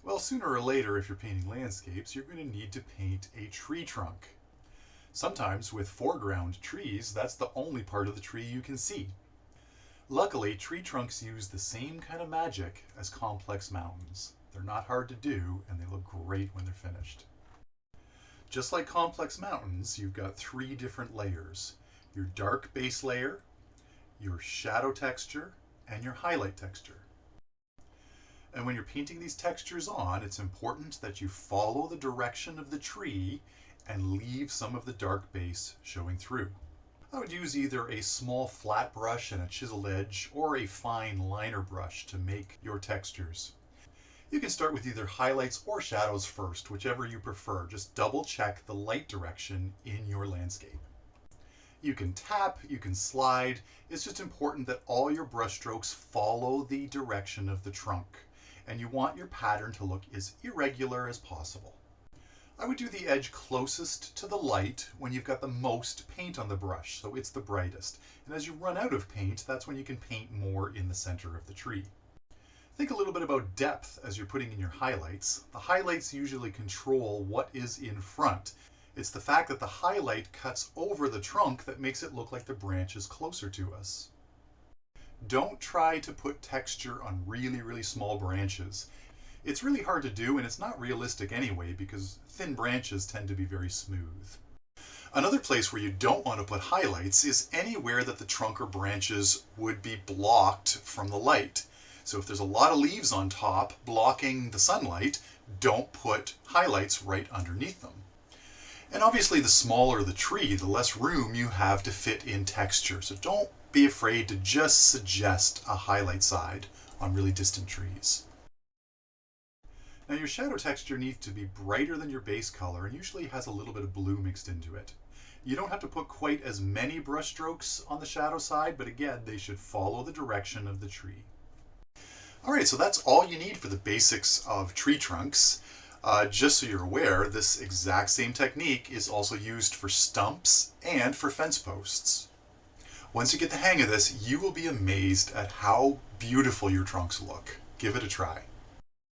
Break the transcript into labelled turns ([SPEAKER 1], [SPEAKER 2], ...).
[SPEAKER 1] Well, sooner or later, if you're painting landscapes, you're going to need to paint a tree trunk. Sometimes with foreground trees, that's the only part of the tree you can see. Luckily, tree trunks use the same kind of magic as complex mountains. They're not hard to do, and they look great when they're finished. Just like complex mountains, you've got three different layers: your dark base layer, your shadow texture, and your highlight texture. And when you're painting these textures on, it's important that you follow the direction of the tree and leave some of the dark base showing through. I would use either a small flat brush and a chiseled edge or a fine liner brush to make your textures. You can start with either highlights or shadows first, whichever you prefer. Just double check the light direction in your landscape. You can tap, you can slide. It's just important that all your brush strokes follow the direction of the trunk, and you want your pattern to look as irregular as possible. I would do the edge closest to the light when you've got the most paint on the brush, so it's the brightest. And as you run out of paint, that's when you can paint more in the center of the tree. Think a little bit about depth as you're putting in your highlights. The highlights usually control what is in front. It's the fact that the highlight cuts over the trunk that makes it look like the branch is closer to us. Don't try to put texture on really small branches. It's really hard to do, and it's not realistic anyway because thin branches tend to be very smooth. Another place where you don't want to put highlights is anywhere that the trunk or branches would be blocked from the light. So if there's a lot of leaves on top blocking the sunlight, don't put highlights right underneath them. And obviously the smaller the tree, the less room you have to fit in texture. So don't be afraid to just suggest a highlight side on really distant trees. Now your shadow texture needs to be brighter than your base color and usually has a little bit of blue mixed into it. You don't have to put quite as many brush strokes on the shadow side, but again, they should follow the direction of the tree. Alright, so that's all you need for the basics of tree trunks. Just so you're aware, this exact same technique is also used for stumps and for fence posts. Once you get the hang of this, you will be amazed at how beautiful your trunks look. Give it a try.